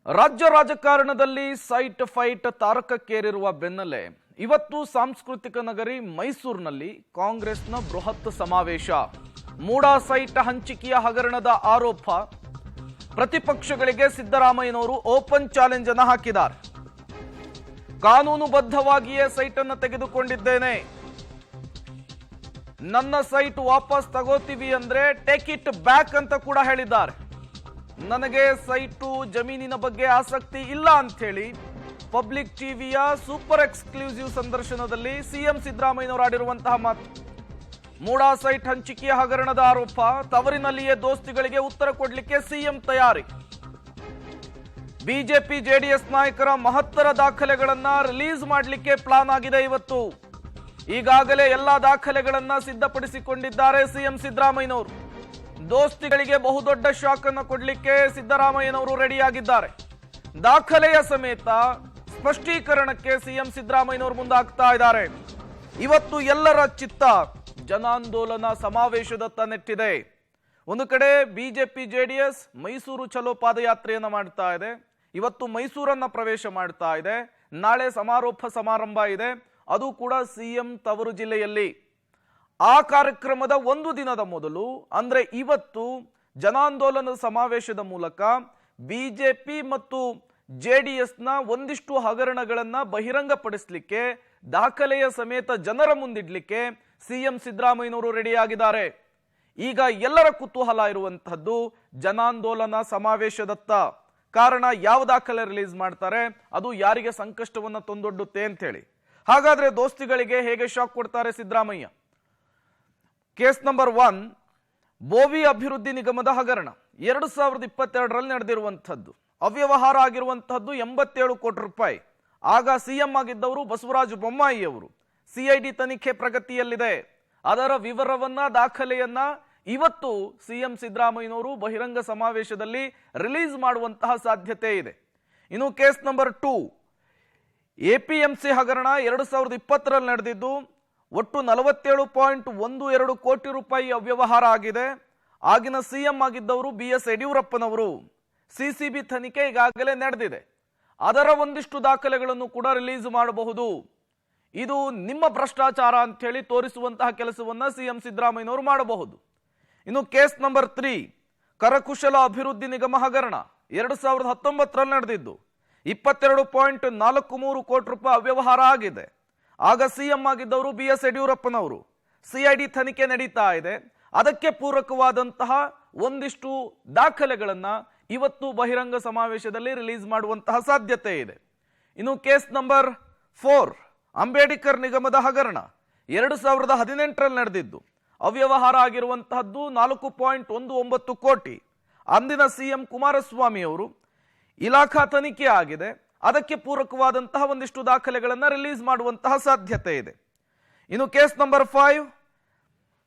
ರಾಜ್ಯ ರಾಜಕಾರಣದಲ್ಲಿ site fight ತಾರಕಕ್ಕೇರಿರುವ ಬೆನ್ನಲ್ಲೇ ಇವತ್ತು ಸಾಂಸ್ಕೃತಿಕ ನಗರಿ ಮೈಸೂರಿನಲ್ಲಿ ಕಾಂಗ್ರೆಸ್ನ ಬೃಹತ್ ಸಮಾವೇಶ. ಮೂಡಾ ಸೈಟ್ ಹಂಚಿಕೆಯ ಹಗರಣದ ಆರೋಪ ಪ್ರತಿಪಕ್ಷಗಳಿಗೆ ಸಿದ್ದರಾಮಯ್ಯನವರು ಓಪನ್ ಚಾಲೆಂಜ್ ಅನ್ನು ಹಾಕಿದ್ದಾರೆ. ಕಾನೂನುಬದ್ಧವಾಗಿಯೇ ಸೈಟ್ ಅನ್ನು ತೆಗೆದುಕೊಂಡಿದ್ದೇನೆ, ನನ್ನ ಸೈಟ್ ವಾಪಸ್ ತಗೋತೀವಿ ಅಂದ್ರೆ ಟೇಕ್ ಇಟ್ ಬ್ಯಾಕ್ ಅಂತ ಕೂಡ ಹೇಳಿದ್ದಾರೆ. ನನಗೆ ಸೈಟು ಜಮೀನಿನ ಬಗ್ಗೆ ಆಸಕ್ತಿ ಇಲ್ಲ ಅಂತ ಹೇಳಿ ಪಬ್ಲಿಕ್ ಟಿವಿಯ ಸೂಪರ್ ಎಕ್ಸ್ಕ್ಲೂಸಿವ್ ಸಂದರ್ಶನದಲ್ಲಿ ಸಿಎಂ ಸಿದ್ದರಾಮಯ್ಯನವರು ಆಡಿರುವಂತಹ ಮಾತು. ಮೂಡಾ ಸೈಟ್ ಹಂಚಿಕೆಯ ಹಗರಣದ ಆರೋಪ, ತವರಿನಲ್ಲಿಯೇ ದೋಸ್ತಿಗಳಿಗೆ ಉತ್ತರ ಕೊಡಲಿಕ್ಕೆ ಸಿಎಂ ತಯಾರಿ. ಬಿಜೆಪಿ ಜೆಡಿಎಸ್ ನಾಯಕರ ಮಹತ್ತರ ದಾಖಲೆಗಳನ್ನ ರಿಲೀಸ್ ಮಾಡಲಿಕ್ಕೆ ಪ್ಲಾನ್ ಆಗಿದೆ. ಇವತ್ತು ಈಗಾಗಲೇ ಎಲ್ಲಾ ದಾಖಲೆಗಳನ್ನ ಸಿದ್ಧಪಡಿಸಿಕೊಂಡಿದ್ದಾರೆ ಸಿಎಂ ಸಿದ್ದರಾಮಯ್ಯನವರು. ದೋಸ್ತಿಗಳಿಗೆ ಬಹುದೊಡ್ಡ ಶಾಕ್ ಅನ್ನು ಕೊಡಲಿಕ್ಕೆ ಸಿದ್ದರಾಮಯ್ಯನವರು ರೆಡಿಯಾಗಿದ್ದಾರೆ. ದಾಖಲೆಯ ಸಮೇತ ಸ್ಪಷ್ಟೀಕರಣಕ್ಕೆ ಸಿಎಂ ಸಿದ್ದರಾಮಯ್ಯನವರು ಮುಂದಾಗ್ತಾ ಇದ್ದಾರೆ. ಇವತ್ತು ಎಲ್ಲರ ಚಿತ್ತ ಜನಾಂದೋಲನ ಸಮಾವೇಶದತ್ತ ನೆಟ್ಟಿದೆ. ಒಂದು ಕಡೆ ಬಿಜೆಪಿ ಜೆಡಿಎಸ್ ಮೈಸೂರು ಚಲೋ ಪಾದಯಾತ್ರೆಯನ್ನ ಮಾಡ್ತಾ ಇದೆ. ಇವತ್ತು ಮೈಸೂರನ್ನ ಪ್ರವೇಶ ಮಾಡ್ತಾ ಇದೆ. ನಾಳೆ ಸಮಾರೋಪ ಸಮಾರಂಭ ಇದೆ, ಅದು ಕೂಡ ಸಿಎಂ ತವರು ಜಿಲ್ಲೆಯಲ್ಲಿ. ಆ ಕಾರ್ಯಕ್ರಮದ ಒಂದು ದಿನದ ಮೊದಲು ಅಂದ್ರೆ ಇವತ್ತು ಜನಾಂದೋಲನದ ಸಮಾವೇಶದ ಮೂಲಕ ಬಿಜೆಪಿ ಮತ್ತು ಜೆಡಿಎಸ್ನ ಒಂದಿಷ್ಟು ಹಗರಣಗಳನ್ನ ಬಹಿರಂಗಪಡಿಸಲಿಕ್ಕೆ, ದಾಖಲೆಯ ಸಮೇತ ಜನರ ಮುಂದಿಡ್ಲಿಕ್ಕೆ ಸಿಎಂ ಸಿದ್ದರಾಮಯ್ಯನವರು ರೆಡಿಯಾಗಿದ್ದಾರೆ. ಈಗ ಎಲ್ಲರ ಕುತೂಹಲ ಇರುವಂತಹದ್ದು ಜನಾಂದೋಲನ ಸಮಾವೇಶದತ್ತ. ಕಾರಣ, ಯಾವ ದಾಖಲೆ ರಿಲೀಸ್ ಮಾಡ್ತಾರೆ, ಅದು ಯಾರಿಗೆ ಸಂಕಷ್ಟವನ್ನ ತಂದೊಡ್ಡುತ್ತೆ ಅಂತ ಹೇಳಿ. ಹಾಗಾದ್ರೆ ದೋಸ್ತಿಗಳಿಗೆ ಹೇಗೆ ಶಾಕ್ ಕೊಡ್ತಾರೆ ಸಿದ್ದರಾಮಯ್ಯ? ಕೇಸ್ ನಂಬರ್ 1, ಬೋವಿ ಅಭಿವೃದ್ಧಿ ನಿಗಮದ ಹಗರಣ 2022ರಲ್ಲಿ ನಡೆದಿರುವಂತಹದ್ದು. ಅವ್ಯವಹಾರ ಆಗಿರುವಂತಹದ್ದು 87 ಕೋಟಿ ರೂಪಾಯಿ. ಆಗ ಸಿಎಂ ಆಗಿದ್ದವರು ಬಸವರಾಜ ಬೊಮ್ಮಾಯಿ ಅವರು. ಸಿಐಡಿ ತನಿಖೆ ಪ್ರಗತಿಯಲ್ಲಿದೆ. ಅದರ ವಿವರವನ್ನ, ದಾಖಲೆಯನ್ನ ಇವತ್ತು ಸಿಎಂ ಸಿದ್ದರಾಮಯ್ಯನವರು ಬಹಿರಂಗ ಸಮಾವೇಶದಲ್ಲಿ ರಿಲೀಸ್ ಮಾಡುವಂತಹ ಸಾಧ್ಯತೆ ಇದೆ. ಇನ್ನು ಕೇಸ್ ನಂಬರ್ 2, ಎಪಿಎಂಸಿ ಹಗರಣ 2020ರಲ್ಲಿ ನಡೆದಿದ್ದು. ಒಟ್ಟು 47.12 ಕೋಟಿ ರೂಪಾಯಿ ಅವ್ಯವಹಾರ ಆಗಿದೆ. ಆಗಿನ ಸಿಎಂ ಆಗಿದ್ದವರು BS ಯಡಿಯೂರಪ್ಪನವರು. ಸಿಸಿಬಿ ತನಿಖೆ ಈಗಾಗಲೇ ನಡೆದಿದೆ. ಅದರ ಒಂದಿಷ್ಟು ದಾಖಲೆಗಳನ್ನು ಕೂಡ ರಿಲೀಸ್ ಮಾಡಬಹುದು. ಇದು ನಿಮ್ಮ ಭ್ರಷ್ಟಾಚಾರ ಅಂತ ಹೇಳಿ ತೋರಿಸುವಂತಹ ಕೆಲಸವನ್ನ ಸಿಎಂ ಸಿದ್ದರಾಮಯ್ಯನವರು ಮಾಡಬಹುದು. ಇನ್ನು ಕೇಸ್ ನಂಬರ್ 3, ಕರಕುಶಲ ಅಭಿವೃದ್ಧಿ ನಿಗಮ ಹಗರಣ 2019ರಲ್ಲಿ ನಡೆದಿದ್ದು. 22.43 ಕೋಟಿ ರೂಪಾಯಿ ಅವ್ಯವಹಾರ ಆಗಿದೆ. ಆಗ ಸಿಎಂ ಆಗಿದ್ದವರು BS ಯಡಿಯೂರಪ್ಪನವರು. ಸಿಐಡಿ ತನಿಖೆ ನಡೀತಾ ಇದೆ. ಅದಕ್ಕೆ ಪೂರಕವಾದಂತಹ ಒಂದಿಷ್ಟು ದಾಖಲೆಗಳನ್ನ ಇವತ್ತು ಬಹಿರಂಗ ಸಮಾವೇಶದಲ್ಲಿ ರಿಲೀಸ್ ಮಾಡುವಂತಹ ಸಾಧ್ಯತೆ ಇದೆ. ಇನ್ನು ಕೇಸ್ ನಂಬರ್ 4, ಅಂಬೇಡ್ಕರ್ ನಿಗಮದ ಹಗರಣ 2018ರಲ್ಲಿ ನಡೆದಿದ್ದು. ಅವ್ಯವಹಾರ ಆಗಿರುವಂತಹದ್ದು 4.19 ಕೋಟಿ. ಅಂದಿನ ಸಿಎಂ ಕುಮಾರಸ್ವಾಮಿ ಅವರು. ಇಲಾಖಾ ತನಿಖೆ ಆಗಿದೆ. ಅದಕ್ಕೆ ಪೂರಕವಾದಂತಹ ಒಂದಿಷ್ಟು ದಾಖಲೆಗಳನ್ನ ರಿಲೀಸ್ ಮಾಡುವಂತಹ ಸಾಧ್ಯತೆ ಇದೆ. ಇನ್ನು case number 5,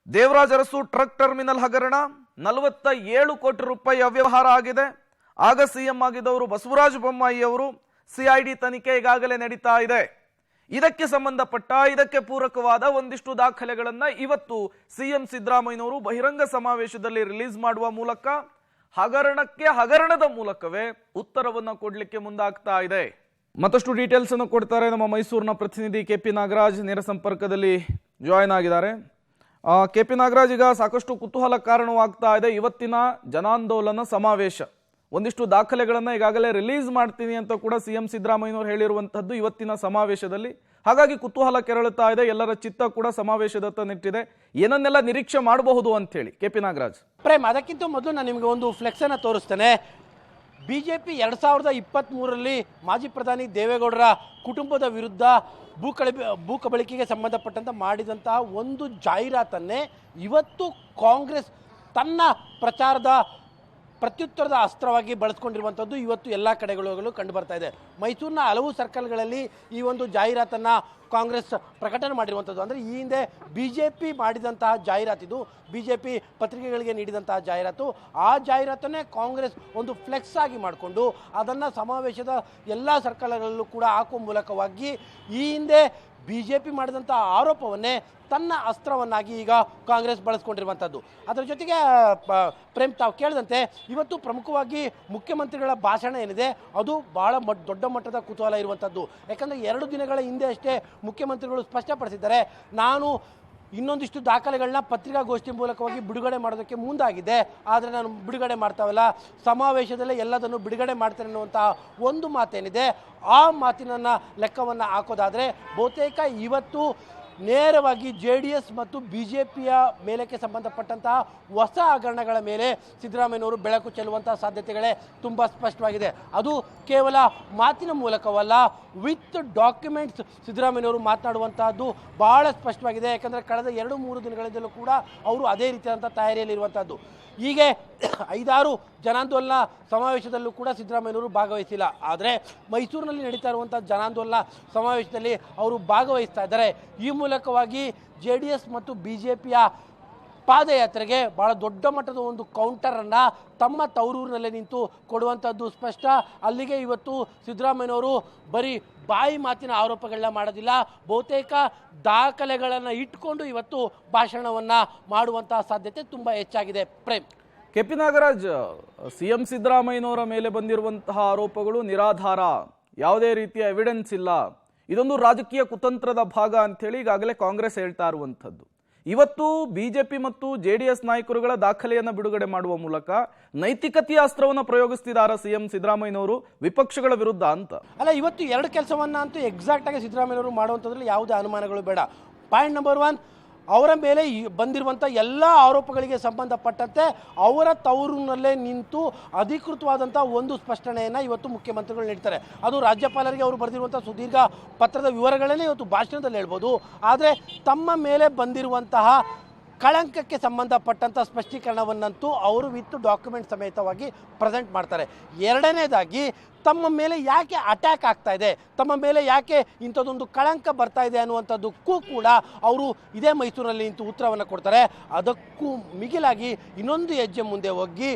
Devaraj Urs truck terminal ಹಗರಣ 47 ಕೋಟಿ ರೂಪಾಯಿ ಅವ್ಯವಹಾರ ಆಗಿದೆ. ಆಗ ಸಿಎಂ ಆಗಿದ್ದವರು ಬಸವರಾಜ ಬೊಮ್ಮಾಯಿ ಅವರು. ಸಿಐಡಿ ತನಿಖೆ ಈಗಾಗಲೇ ನಡೀತಾ ಇದೆ. ಇದಕ್ಕೆ ಸಂಬಂಧಪಟ್ಟ, ಇದಕ್ಕೆ ಪೂರಕವಾದ ಒಂದಿಷ್ಟು ದಾಖಲೆಗಳನ್ನ ಇವತ್ತು ಸಿಎಂ ಸಿದ್ದರಾಮಯ್ಯನವರು ಬಹಿರಂಗ ಸಮಾವೇಶದಲ್ಲಿ ರಿಲೀಸ್ ಮಾಡುವ ಮೂಲಕ ಹಗರಣಕ್ಕೆ ಹಗರಣದ ಮೂಲಕವೇ ಉತ್ತರವನ್ನ ಕೊಡ್ಲಿಕ್ಕೆ ಮುಂದಾಗ್ತಾ ಇದೆ. ಮತ್ತಷ್ಟು ಡೀಟೇಲ್ಸ್ ಅನ್ನು ಕೊಡ್ತಾರೆ ನಮ್ಮ ಮೈಸೂರಿನ ಪ್ರತಿನಿಧಿ KP ನಾಗರಾಜ್. ನೇರ ಸಂಪರ್ಕದಲ್ಲಿ ಜಾಯಿನ್ ಆಗಿದ್ದಾರೆ. KP ನಾಗರಾಜ್, ಈಗ ಸಾಕಷ್ಟು ಕುತೂಹಲ ಕಾರಣವಾಗ್ತಾ ಇದೆ ಇವತ್ತಿನ ಜನಾಂದೋಲನ ಸಮಾವೇಶ. ಒಂದಿಷ್ಟು ದಾಖಲೆಗಳನ್ನ ಈಗಾಗಲೇ ರಿಲೀಸ್ ಮಾಡ್ತೀನಿ ಅಂತ ಕೂಡ ಸಿಎಂ ಸಿದ್ದರಾಮಯ್ಯನವರು ಹೇಳಿರುವಂತಹದ್ದು ಇವತ್ತಿನ ಸಮಾವೇಶದಲ್ಲಿ. ಹಾಗಾಗಿ ಕುತೂಹಲ ಕೆರಳುತ್ತಾ ಇದೆ. ಎಲ್ಲರ ಚಿತ್ತ ಕೂಡ ಸಮಾವೇಶದತ್ತ ನೆಟ್ಟಿದೆ. ಏನನ್ನೆಲ್ಲ ನಿರೀಕ್ಷೆ ಮಾಡಬಹುದು ಅಂತ ಹೇಳಿ KP ನಾಗರಾಜ್? ಪ್ರೇಮ್, ಅದಕ್ಕಿಂತ ಮೊದಲು ನಾನು ನಿಮಗೆ ಒಂದು ಫ್ಲೆಕ್ಸ್ ಅನ್ನು ತೋರಿಸ್ತೇನೆ. ಬಿಜೆಪಿ 2023ರಲ್ಲಿ ಮಾಜಿ ಪ್ರಧಾನಿ ದೇವೇಗೌಡರ ಕುಟುಂಬದ ವಿರುದ್ಧ ಭೂ ಕಬಳಿಕೆಗೆ ಸಂಬಂಧಪಟ್ಟಂತೆ ಮಾಡಿದಂತಹ ಒಂದು ಜಾಹೀರಾತನ್ನೇ ಇವತ್ತು ಕಾಂಗ್ರೆಸ್ ತನ್ನ ಪ್ರಚಾರದ ಪ್ರತ್ಯುತ್ತರದ ಅಸ್ತ್ರವಾಗಿ ಬಳಸ್ಕೊಂಡಿರುವಂಥದ್ದು ಇವತ್ತು ಎಲ್ಲ ಕಡೆಗಳು ಕಂಡು ಬರ್ತಾ ಇದೆ. ಮೈಸೂರಿನ ಹಲವು ಸರ್ಕಲ್ಗಳಲ್ಲಿ ಈ ಒಂದು ಜಾಹೀರಾತನ್ನು ಕಾಂಗ್ರೆಸ್ ಪ್ರಕಟಣೆ ಮಾಡಿರುವಂಥದ್ದು. ಅಂದರೆ ಈ ಹಿಂದೆ BJP ಮಾಡಿದಂತಹ ಜಾಹೀರಾತಿದು, BJP ಪತ್ರಿಕೆಗಳಿಗೆ ನೀಡಿದಂತಹ ಜಾಹೀರಾತು. ಆ ಜಾಹೀರಾತನ್ನೇ ಕಾಂಗ್ರೆಸ್ ಒಂದು ಫ್ಲೆಕ್ಸ್ ಆಗಿ ಮಾಡಿಕೊಂಡು ಅದನ್ನು ಸಮಾವೇಶದ ಎಲ್ಲ ಸರ್ಕಲ್ಗಳಲ್ಲೂ ಕೂಡ ಹಾಕುವ ಮೂಲಕವಾಗಿ ಈ ಹಿಂದೆ BJP ಮಾಡಿದಂಥ ಆರೋಪವನ್ನೇ ತನ್ನ ಅಸ್ತ್ರವನ್ನಾಗಿ ಈಗ ಕಾಂಗ್ರೆಸ್ ಬಳಸ್ಕೊಂಡಿರುವಂಥದ್ದು. ಅದರ ಜೊತೆಗೆ ಪ್ರೇಮ್ ತಾವು ಕೇಳಿದಂತೆ ಇವತ್ತು ಪ್ರಮುಖವಾಗಿ ಮುಖ್ಯಮಂತ್ರಿಗಳ ಭಾಷಣ ಏನಿದೆ ಅದು ಬಹಳ ದೊಡ್ಡ ಮಟ್ಟದ ಕುತೂಹಲ ಇರುವಂಥದ್ದು. ಯಾಕಂದರೆ 2 ದಿನಗಳ ಹಿಂದೆ ಅಷ್ಟೇ ಮುಖ್ಯಮಂತ್ರಿಗಳು ಸ್ಪಷ್ಟಪಡಿಸಿದ್ದಾರೆ, ನಾನು ಇನ್ನೊಂದಿಷ್ಟು ದಾಖಲೆಗಳನ್ನ ಪತ್ರಿಕಾಗೋಷ್ಠಿ ಮೂಲಕವಾಗಿ ಬಿಡುಗಡೆ ಮಾಡೋದಕ್ಕೆ ಮುಂದಾಗಿದೆ, ಆದರೆ ನಾನು ಬಿಡುಗಡೆ ಮಾಡ್ತಾವಲ್ಲ, ಸಮಾವೇಶದಲ್ಲೇ ಎಲ್ಲದನ್ನು ಬಿಡುಗಡೆ ಮಾಡ್ತೇನೆ ಅನ್ನುವಂಥ ಒಂದು ಮಾತೇನಿದೆ, ಆ ಮಾತಿನ ಲೆಕ್ಕವನ್ನು ಹಾಕೋದಾದರೆ ಬಹುತೇಕ ಇವತ್ತು ನೇರವಾಗಿ JDS ಮತ್ತು BJPಯ ಮೇಲಕ್ಕೆ ಸಂಬಂಧಪಟ್ಟಂತಹ ಹೊಸ ಹಗರಣಗಳ ಮೇಲೆ ಸಿದ್ದರಾಮಯ್ಯನವರು ಬೆಳಕು ಚೆಲ್ಲುವಂತಹ ಸಾಧ್ಯತೆಗಳೇ ತುಂಬ ಸ್ಪಷ್ಟವಾಗಿದೆ. ಅದು ಕೇವಲ ಮಾತಿನ ಮೂಲಕವಲ್ಲ, ವಿತ್ ಡಾಕ್ಯುಮೆಂಟ್ಸ್ ಸಿದ್ದರಾಮಯ್ಯನವರು ಮಾತನಾಡುವಂತಹದ್ದು ಬಹಳ ಸ್ಪಷ್ಟವಾಗಿದೆ. ಯಾಕಂದರೆ ಕಳೆದ 2-3 ದಿನಗಳಿಂದಲೂ ಕೂಡ ಅವರು ಅದೇ ರೀತಿಯಾದಂಥ ತಯಾರಿಯಲ್ಲಿರುವಂಥದ್ದು. ಹೀಗೆ 5-6 ಜನಾಂದೋಲನ ಸಮಾವೇಶದಲ್ಲೂ ಕೂಡ ಸಿದ್ದರಾಮಯ್ಯನವರು ಭಾಗವಹಿಸಿಲ್ಲ, ಆದರೆ ಮೈಸೂರಿನಲ್ಲಿ ನಡೀತಾ ಇರುವಂಥ ಜನಾಂದೋಲನ ಸಮಾವೇಶದಲ್ಲಿ ಅವರು ಭಾಗವಹಿಸ್ತಾ ಇದ್ದಾರೆ. ಈ ಮೂಲಕವಾಗಿ JDS ಮತ್ತು BJPಯ ಪಾದಯಾತ್ರೆಗೆ ಬಹಳ ದೊಡ್ಡ ಮಟ್ಟದ ಒಂದು ಕೌಂಟರನ್ನು ತಮ್ಮ ತವರೂರಿನಲ್ಲೇ ನಿಂತು ಕೊಡುವಂಥದ್ದು ಸ್ಪಷ್ಟ. ಅಲ್ಲಿಗೆ ಇವತ್ತು ಸಿದ್ದರಾಮಯ್ಯನವರು ಬರೀ ಬಾಯಿ ಮಾತಿನ ಆರೋಪಗಳನ್ನ ಮಾಡೋದಿಲ್ಲ, ಬಹುತೇಕ ದಾಖಲೆಗಳನ್ನು ಇಟ್ಕೊಂಡು ಇವತ್ತು ಭಾಷಣವನ್ನು ಮಾಡುವಂತಹ ಸಾಧ್ಯತೆ ತುಂಬ ಹೆಚ್ಚಾಗಿದೆ. ಪ್ರೇಮ್. KP ನಾಗರಾಜ್, CM ಸಿದ್ದರಾಮಯ್ಯನವರ ಮೇಲೆ ಬಂದಿರುವಂತಹ ಆರೋಪಗಳು ನಿರಾಧಾರ, ಯಾವುದೇ ರೀತಿಯ ಎವಿಡೆನ್ಸ್ ಇಲ್ಲ, ಇದೊಂದು ರಾಜಕೀಯ ಕುತಂತ್ರದ ಭಾಗ ಅಂತೇಳಿ ಈಗಾಗಲೇ ಕಾಂಗ್ರೆಸ್ ಹೇಳ್ತಾ ಇರುವಂಥದ್ದು. ಇವತ್ತು BJP ಮತ್ತು JDS ನಾಯಕರುಗಳ ದಾಖಲೆಯನ್ನು ಬಿಡುಗಡೆ ಮಾಡುವ ಮೂಲಕ ನೈತಿಕತೆಯ ಅಸ್ತ್ರವನ್ನು ಪ್ರಯೋಗಿಸ್ತಿದ್ದಾರೆ CM ಸಿದ್ದರಾಮಯ್ಯನವರು ವಿಪಕ್ಷಗಳ ವಿರುದ್ಧ ಅಂತ. ಅಲ್ಲ, ಇವತ್ತು 2 ಕೆಲಸವನ್ನ ಅಂತೂ ಎಕ್ಸಾಕ್ಟ್ ಆಗಿ ಸಿದ್ದರಾಮಯ್ಯನವರು ಮಾಡುವಂಥದ್ರಲ್ಲಿ ಯಾವುದೇ ಅನುಮಾನಗಳು ಬೇಡ. ಪಾಯಿಂಟ್ ನಂಬರ್ 1, ಅವರ ಮೇಲೆ ಬಂದಿರುವಂಥ ಎಲ್ಲ ಆರೋಪಗಳಿಗೆ ಸಂಬಂಧಪಟ್ಟಂತೆ ಅವರ ತವರಿನಲ್ಲೇ ನಿಂತು ಅಧಿಕೃತವಾದಂಥ ಒಂದು ಸ್ಪಷ್ಟನೆಯನ್ನು ಇವತ್ತು ಮುಖ್ಯಮಂತ್ರಿಗಳು ನೀಡ್ತಾರೆ. ಅದು ರಾಜ್ಯಪಾಲರಿಗೆ ಅವರು ಬರೆದಿರುವಂಥ ಸುದೀರ್ಘ ಪತ್ರದ ವಿವರಗಳನ್ನೇ ಇವತ್ತು ಭಾಷಣದಲ್ಲಿ ಹೇಳ್ಬೋದು. ಆದರೆ ತಮ್ಮ ಮೇಲೆ ಬಂದಿರುವಂತಹ ಕಳಂಕಕ್ಕೆ ಸಂಬಂಧಪಟ್ಟಂಥ ಸ್ಪಷ್ಟೀಕರಣವನ್ನಂತೂ ಅವರು ವಿತ್ ಡಾಕ್ಯುಮೆಂಟ್ ಸಮೇತವಾಗಿ ಪ್ರೆಸೆಂಟ್ ಮಾಡ್ತಾರೆ. ಎರಡನೇದಾಗಿ ತಮ್ಮ ಮೇಲೆ ಯಾಕೆ ಅಟ್ಯಾಕ್ ಆಗ್ತಾ ಇದೆ, ತಮ್ಮ ಮೇಲೆ ಯಾಕೆ ಇಂಥದ್ದೊಂದು ಕಳಂಕ ಬರ್ತಾ ಇದೆ ಅನ್ನುವಂಥದ್ದಕ್ಕೂ ಕೂಡ ಅವರು ಇದೇ ಮೈಸೂರಿನಲ್ಲಿ ನಿಂತು ಉತ್ತರವನ್ನು ಕೊಡ್ತಾರೆ. ಅದಕ್ಕೂ ಮಿಗಿಲಾಗಿ ಇನ್ನೊಂದು ಹೆಜ್ಜೆ ಮುಂದೆ ಹೋಗಿ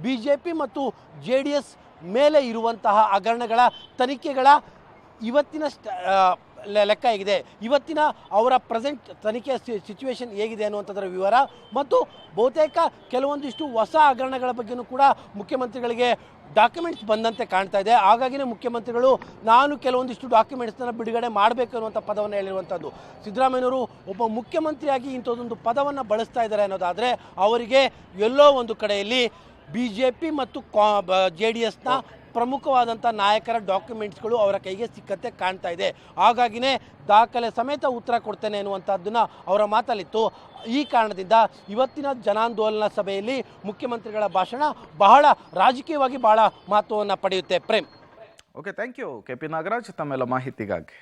BJP ಮತ್ತು JDS ಮೇಲೆ ಇರುವಂತಹ ಹಗರಣಗಳ ತನಿಖೆಗಳ ಇವತ್ತಿನ ಲೆಕ್ಕ ಹೇಗಿದೆ, ಇವತ್ತಿನ ಅವರ ಪ್ರೆಸೆಂಟ್ ತನಿಖೆಯ ಸಿಚುವೇಶನ್ ಹೇಗಿದೆ ಅನ್ನುವಂಥದ್ರ ವಿವರ ಮತ್ತು ಬಹುತೇಕ ಕೆಲವೊಂದಿಷ್ಟು ಹೊಸ ಹಗರಣಗಳ ಬಗ್ಗೆಯೂ ಕೂಡ ಮುಖ್ಯಮಂತ್ರಿಗಳಿಗೆ ಡಾಕ್ಯುಮೆಂಟ್ಸ್ ಬಂದಂತೆ ಕಾಣ್ತಾ ಇದೆ. ಹಾಗಾಗಿನೇ ಮುಖ್ಯಮಂತ್ರಿಗಳು ನಾನು ಕೆಲವೊಂದಿಷ್ಟು ಡಾಕ್ಯುಮೆಂಟ್ಸ್ನ ಬಿಡುಗಡೆ ಮಾಡಬೇಕು ಅನ್ನುವಂಥ ಪದವನ್ನು ಹೇಳಿರುವಂಥದ್ದು. ಸಿದ್ದರಾಮಯ್ಯನವರು ಒಬ್ಬ ಮುಖ್ಯಮಂತ್ರಿಯಾಗಿ ಇಂಥದ್ದೊಂದು ಪದವನ್ನು ಬಳಸ್ತಾ ಇದ್ದಾರೆ ಅನ್ನೋದಾದರೆ ಅವರಿಗೆ ಎಲ್ಲೋ ಒಂದು ಕಡೆಯಲ್ಲಿ BJP ಮತ್ತು JDSನ ಪ್ರಮುಖವಾದಂಥ ನಾಯಕರ ಡಾಕ್ಯುಮೆಂಟ್ಸ್ಗಳು ಅವರ ಕೈಗೆ ಸಿಕ್ಕಂತೆ ಕಾಣ್ತಾ ಇದೆ. ಹಾಗಾಗಿನೇ ದಾಖಲೆ ಸಮೇತ ಉತ್ತರ ಕೊಡ್ತೇನೆ ಅನ್ನುವಂಥದ್ದನ್ನು ಅವರ ಮಾತಲ್ಲಿತ್ತು. ಈ ಕಾರಣದಿಂದ ಇವತ್ತಿನ ಜನಾಂದೋಲನ ಸಭೆಯಲ್ಲಿ ಮುಖ್ಯಮಂತ್ರಿಗಳ ಭಾಷಣ ಬಹಳ ರಾಜಕೀಯವಾಗಿ ಬಹಳ ಮಹತ್ವವನ್ನು ಪಡೆಯುತ್ತೆ. Prem. Okay, thank you KP Nagaraj ತಮ್ಮೆಲ್ಲ ಮಾಹಿತಿಗಾಗಿ.